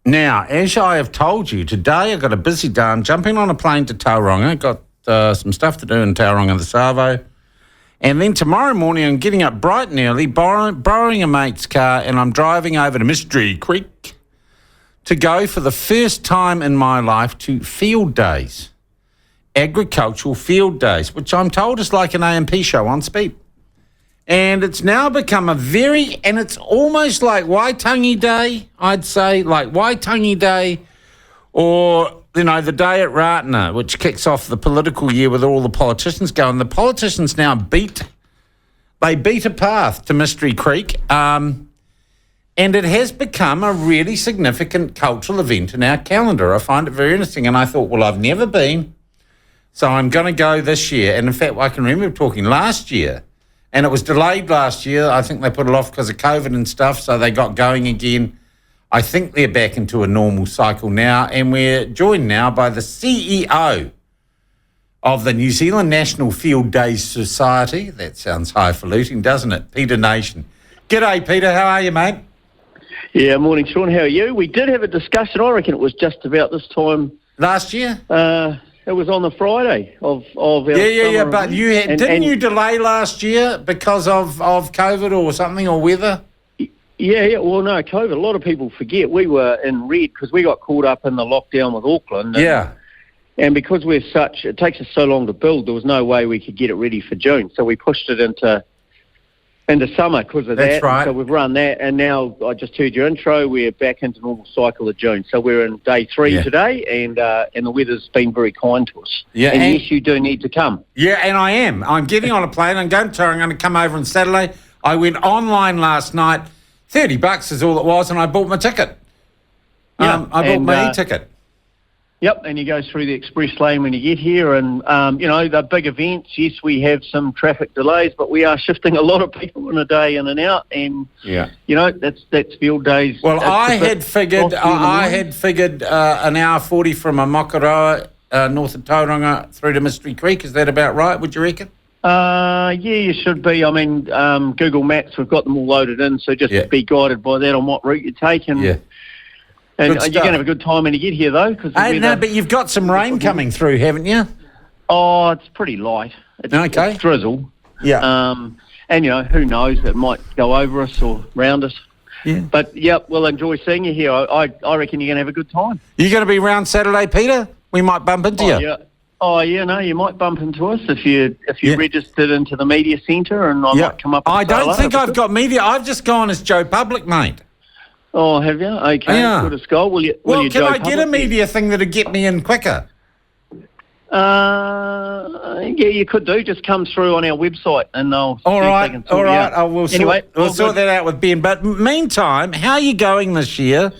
Now, as I have told you, today I've got a busy day. I'm jumping on a plane to Tauranga. Got some stuff to do in Tauranga, the Savo. And then tomorrow morning I'm getting up bright and early, borrowing a mate's car, and I'm driving over to Mystery Creek to go for the first time in my life to Fieldays, agricultural field days, which I'm told is like an AMP show on speed. And it's now become and it's almost like Waitangi Day, I'd say, like Waitangi Day, or, the day at Ratana, which kicks off the political year with all the politicians going. The politicians now beat a path to Mystery Creek, and it has become a really significant cultural event in our calendar. I find it very interesting, and I thought, well, I've never been, so I'm going to go this year. And in fact, I can remember talking last year, and it was delayed last year. I think they put it off because of COVID and stuff, so they got going again. I think they're back into a normal cycle now, and we're joined now by the CEO of the New Zealand National Field Days Society. That sounds highfalutin, doesn't it? Peter Nation. G'day, Peter. How are you, mate? Yeah, morning, Sean. How are you? We did have a discussion. I reckon it was just about this time last year. It was on the Friday of our Yeah. But didn't you delay last year because of COVID or something, or weather? Yeah. Well, no, COVID. A lot of people forget we were in red because we got caught up in the lockdown with Auckland. And because it takes us so long to build, there was no way we could get it ready for June. So we pushed it into summer because of that. That's right. So we've run that, and now I just heard your intro. We're back into normal cycle of June. So we're in day 3 today, and the weather's been very kind to us. Yeah, and yes, you do need to come. Yeah, and I am. I'm getting on a plane. I'm going to Tauranga. I'm going to come over on Saturday. I went online last night. $30 is all it was, and I bought my ticket. I bought my e-ticket. Yep, and you go through the express lane when you get here, and the big events. Yes, we have some traffic delays, but we are shifting a lot of people in a day in and out, and that's Field Days. Well, I had figured an hour 40 from a Makaroa north of Tauranga through to Mystery Creek. Is that about right? Would you reckon? Yeah, you should be. I mean, Google Maps, we've got them all loaded in, so just be guided by that on what route you take. And you're going to have a good time when you get here, though. But you've got some rain coming through, haven't you? Oh, it's pretty light. It's drizzle. Yeah. And, who knows, it might go over us or round us. Yeah. But, we'll enjoy seeing you here. I reckon you're going to have a good time. You going to be around Saturday, Peter? We might bump into you. Yeah. Oh, yeah, no, you might bump into us if you registered into the media centre, and I might come up and I don't think I've got media. I've just gone as Joe Public, mate. Oh, have you? Okay, good as gold. Will you can I get a media thing that'll get me in quicker? Yeah, you could do. Just come through on our website, and they'll... All right. We'll sort that out with Ben. But meantime, how are you going this year?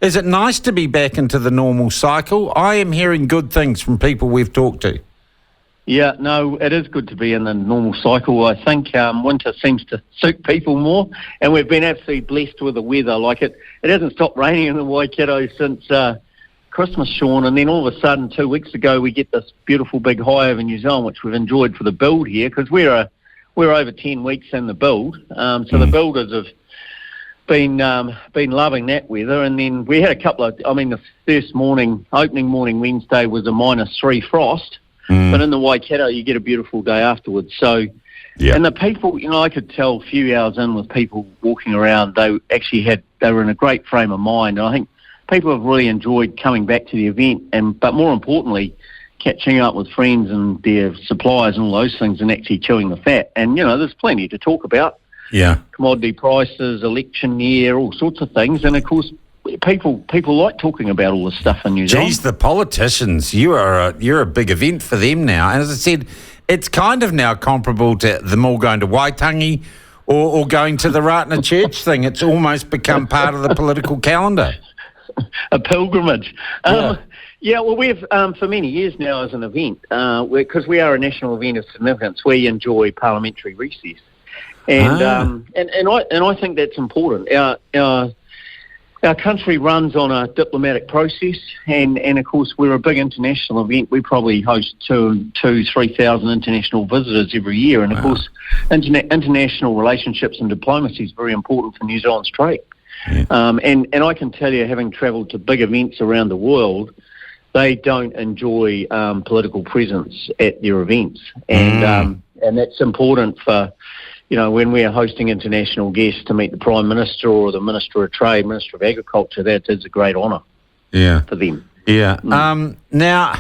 Is it nice to be back into the normal cycle? I am hearing good things from people we've talked to. Yeah, no, it is good to be in the normal cycle. I think winter seems to suit people more, and we've been absolutely blessed with the weather. Like it hasn't stopped raining in the Waikato since Christmas, Sean, and then all of a sudden 2 weeks ago we get this beautiful big high over New Zealand, which we've enjoyed for the build here, because we're over 10 weeks in the build. So the builders have been loving that weather, and then we had a couple of. I mean, the first opening morning Wednesday was a -3 frost, but in the Waikato you get a beautiful day afterwards. So, and the people, I could tell a few hours in with people walking around, they were in a great frame of mind, and I think people have really enjoyed coming back to the event, but more importantly, catching up with friends and their suppliers and all those things, and actually chewing the fat. And there's plenty to talk about. Yeah, commodity prices, election year, all sorts of things, and of course, people like talking about all this stuff in New Zealand. Geez, the politicians, you're a big event for them now, and as I said, it's kind of now comparable to them all going to Waitangi or going to the Ratana Church thing. It's almost become part of the political calendar. A pilgrimage. Well, we've for many years now as an event, because we are a national event of significance. We enjoy parliamentary recess. And I think that's important. Our country runs on a diplomatic process, and of course we're a big international event. We probably host 3,000 international visitors every year, and of course international relationships and diplomacy is very important for New Zealand's trade. Yeah. And I can tell you, having travelled to big events around the world, they don't enjoy political presence at their events, and that's important for, when we are hosting international guests to meet the Prime Minister or the Minister of Trade, Minister of Agriculture. That is a great honour for them. Yeah. Now,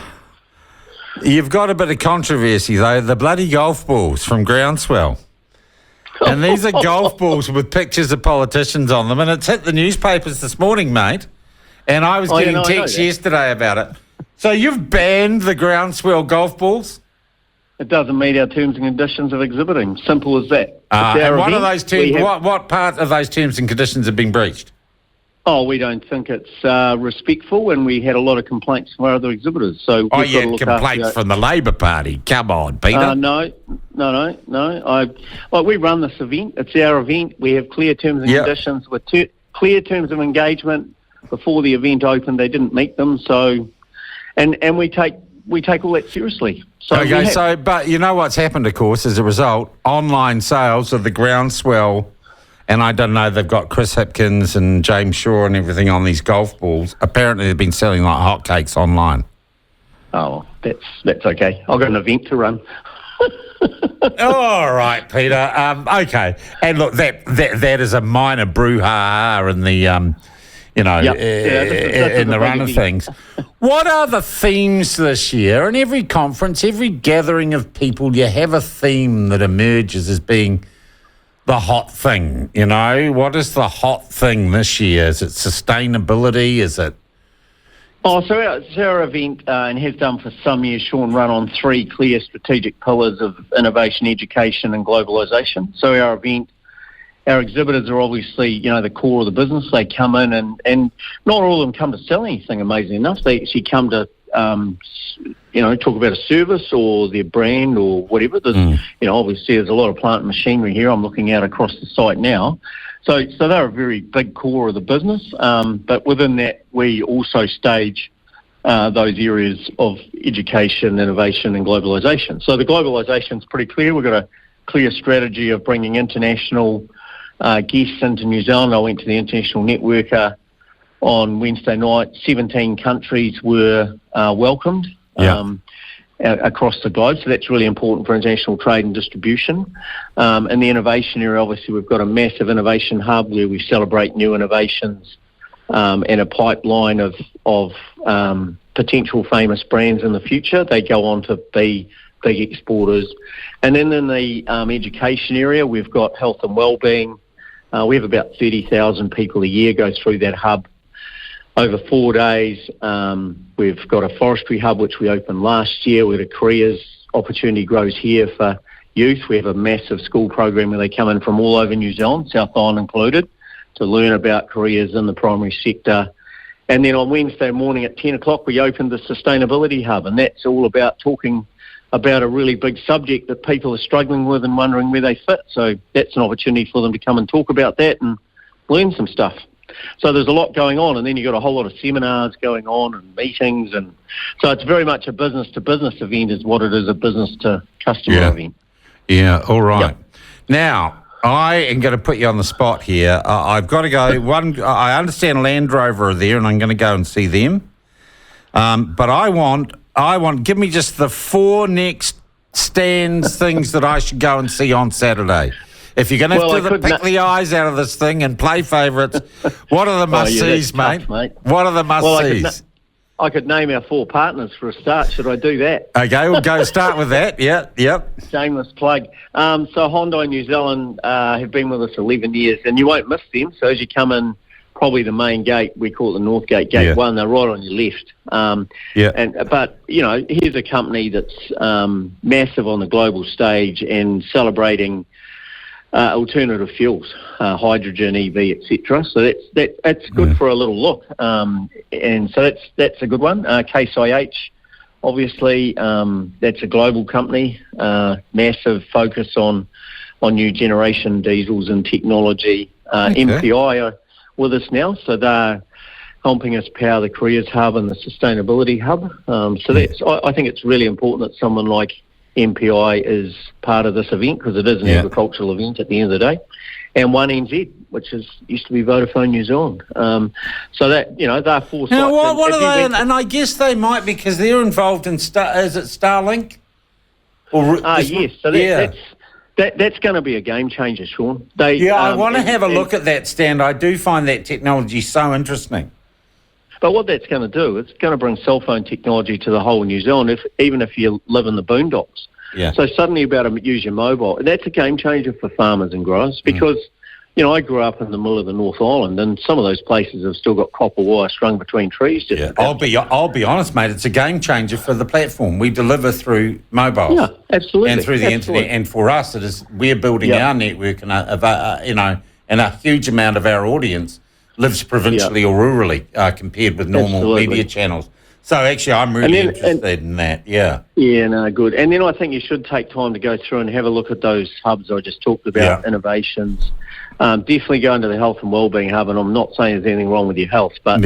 you've got a bit of controversy, though, the bloody golf balls from Groundswell. And these are golf balls with pictures of politicians on them, and it's hit the newspapers this morning, mate. And I was getting texts yesterday about it. So you've banned the Groundswell golf balls? It doesn't meet our terms and conditions of exhibiting. Simple as that. And what are those terms? What part of those terms and conditions have been breached? Oh, we don't think it's respectful, and we had a lot of complaints from our other exhibitors. So you had complaints from the Labor Party. Come on, Peter. No. We run this event. It's our event. We have clear terms and conditions with clear terms of engagement. Before the event opened, they didn't meet them. So, and we take all that seriously. So but you know what's happened, of course, as a result, online sales of the Groundswell. And I don't know, they've got Chris Hipkins and James Shaw and everything on these golf balls. Apparently they've been selling like hotcakes online. Oh, that's okay. I've got an event to run. All right, Peter. Okay. And look, that is a minor brouhaha in the, in the run of things. What are the themes this year? In every conference, every gathering of people, you have a theme that emerges as being the hot thing, What is the hot thing this year? Is it sustainability? Is it? So our event, and has done for some years, Sean, run on three clear strategic pillars of innovation, education and globalisation. So our event, our exhibitors are obviously, the core of the business. They come in and not all of them come to sell anything, amazingly enough. They actually come to talk about a service or their brand or whatever. Obviously there's a lot of plant and machinery here. I'm looking out across the site now. So they're a very big core of the business. But within that, we also stage those areas of education, innovation and globalisation. So the globalisation is pretty clear. We've got a clear strategy of bringing international guests into New Zealand. I went to the International Networker on Wednesday night. 17 countries were welcomed across the globe, so that's really important for international trade and distribution. In the innovation area, obviously, we've got a massive innovation hub where we celebrate new innovations and a pipeline of potential famous brands in the future. They go on to be big exporters. And then in the education area, we've got health and wellbeing. We have about 30,000 people a year go through that hub over 4 days. We've got a forestry hub, which we opened last year. We had a careers opportunity grows here for youth. We have a massive school program where they come in from all over New Zealand, South Island included, to learn about careers in the primary sector. And then on Wednesday morning at 10 o'clock, we opened the Sustainability Hub, and that's all about talking about a really big subject that people are struggling with and wondering where they fit. So that's an opportunity for them to come and talk about that and learn some stuff. So there's a lot going on, and then you've got a whole lot of seminars going on and meetings, and so it's very much a business-to-business event is what it is, a business-to-customer event. Yeah, all right. Yep. Now, I am going to put you on the spot here. I've got to go. I understand Land Rover are there, and I'm going to go and see them. But I want. Give me just the 4 next stands things that I should go and see on Saturday. If you're going to have to pick the eyes out of this thing and play favourites, what are the must-sees, mate? What are the must-sees? I could name our 4 partners for a start. Should I do that? Okay, we'll go start with that. Yep. Shameless plug. So Hyundai New Zealand have been with us 11 years, and you won't miss them. So as you come in, probably the main gate, we call it the North Gate, Gate 1, they're right on your left. But, here's a company that's massive on the global stage and celebrating alternative fuels, hydrogen, EV, etc. So that's good for a little look, and so that's a good one. Case IH, obviously, that's a global company, massive focus on new generation diesels and technology. MPI are with us now, so they're helping us power the Careers Hub and the Sustainability Hub. I think it's really important that someone like MPI is part of this event because it is an agricultural event at the end of the day. And 1NZ which used to be Vodafone New Zealand. So that, they're 4 sites. Now, what are they? And I guess they might because they're involved in, is it Starlink? Yes. So that's going to be a game changer, Sean. I want to have a look at that, Stan. I do find that technology so interesting. But what that's going to do, it's going to bring cell phone technology to the whole of New Zealand, even if you live in the boondocks. Yeah. So suddenly you'll be able to use your mobile. And that's a game changer for farmers and growers because, I grew up in the middle of the North Island and some of those places have still got copper wire strung between trees. I'll be honest, mate, it's a game changer for the platform. We deliver through mobiles. Yeah, absolutely. And through the internet. And for us, we're building our network and, and a huge amount of our audience lives provincially or rurally compared with normal media channels. So actually, I'm really interested in that, Yeah, no, good. And then I think you should take time to go through and have a look at those hubs I just talked about, innovations. Definitely go into the health and wellbeing hub, and I'm not saying there's anything wrong with your health, but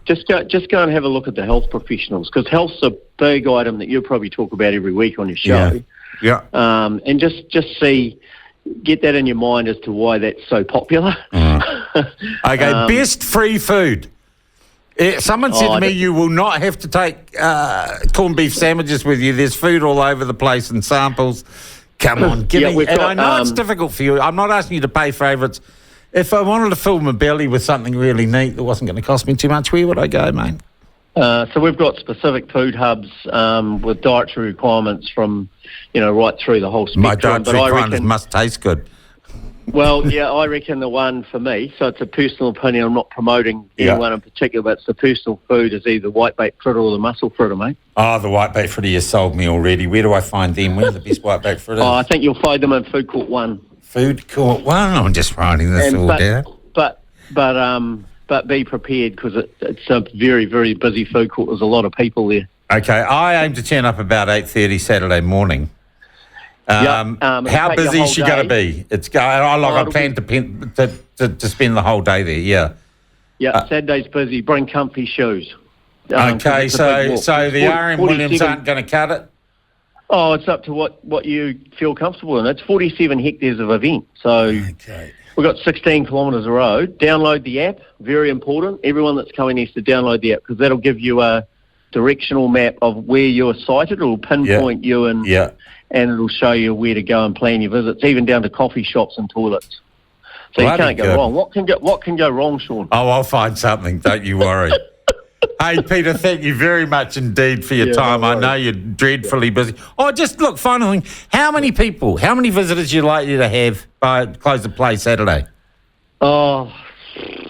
just go and have a look at the health professionals, because health's a big item that you probably talk about every week on your show. And just get that in your mind as to why that's so popular. Okay, best free food. Someone said to me, you will not have to take corned beef sandwiches with you. There's food all over the place and samples. Come on, give me. And I know it's difficult for you. I'm not asking you to pay favourites. If I wanted to fill my belly with something really neat that wasn't going to cost me too much, where would I go, mate? So we've got specific food hubs with dietary requirements from, right through the whole spectrum. My dietary requirements must taste good. Well, I reckon the one for me, so it's a personal opinion, I'm not promoting anyone in particular, but it's the personal food is either whitebait fritter or the mussel fritter, mate. Oh, the whitebait fritter, you sold me already. Where do I find them? Where's the best whitebait fritter? I think you'll find them in Food Court 1. Food Court 1? I'm just writing this down. But be prepared because it's a very, very busy food court. There's a lot of people there. Okay, I aim to turn up about 8:30 Saturday morning. How busy is she going to be? I plan to spend the whole day there. Saturday's busy. Bring comfy shoes. Okay, so the RM Williams aren't going to cut it? Oh, it's up to what you feel comfortable in. It's 47 hectares of event. So we've got 16 kilometres of road. Download the app. Very important. Everyone that's coming needs to download the app because that'll give you a directional map of where you're sited. It'll pinpoint you and it'll show you where to go and plan your visits, even down to coffee shops and toilets. So you can't go wrong. What can go wrong, Sean? Oh, I'll find something. Don't you worry. Hey, Peter, thank you very much indeed for your time. I know you're dreadfully busy. Oh, just look, final thing. How many visitors are you likely to have by close of play Saturday? Oh,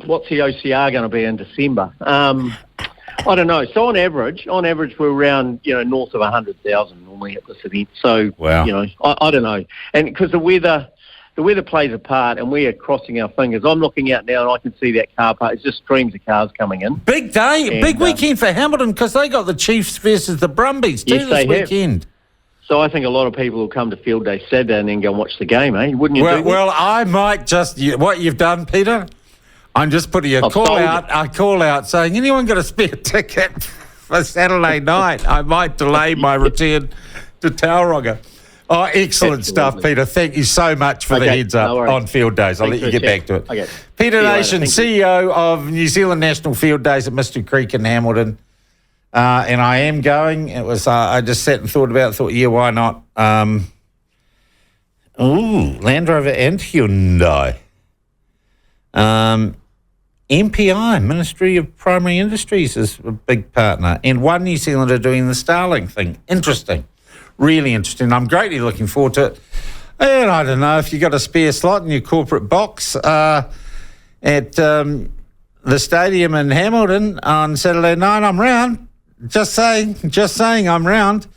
what's the OCR going to be in December? I don't know. So on average, we're around, north of 100,000 normally at this event. So, I don't know. And because the weather plays a part and we are crossing our fingers. I'm looking out now and I can see that car park. It's just streams of cars coming in. Big day, big weekend for Hamilton because they got the Chiefs versus the Brumbies too this weekend. So I think a lot of people will come to Fieldays Saturday and then go and watch the game, eh? Wouldn't you? Well, I might just, what you've done, Peter, I'm just putting a call out saying, anyone got a spare ticket for Saturday night? I might delay my return to Tauranga. Oh, excellent stuff, Peter. Thank you so much for the heads up on Fieldays. I'll let you get back to it. Okay. Peter Nation, CEO of New Zealand National Fieldays at Mystery Creek in Hamilton. And I am going. It was. I just sat and thought about it. Why not? Land Rover and Hyundai. MPI, Ministry of Primary Industries, is a big partner. And One New Zealander doing the Starlink thing. Interesting. Really interesting. I'm greatly looking forward to it. And I don't know if you got a spare slot in your corporate box at the stadium in Hamilton on Saturday night. I'm round. Just saying I'm round.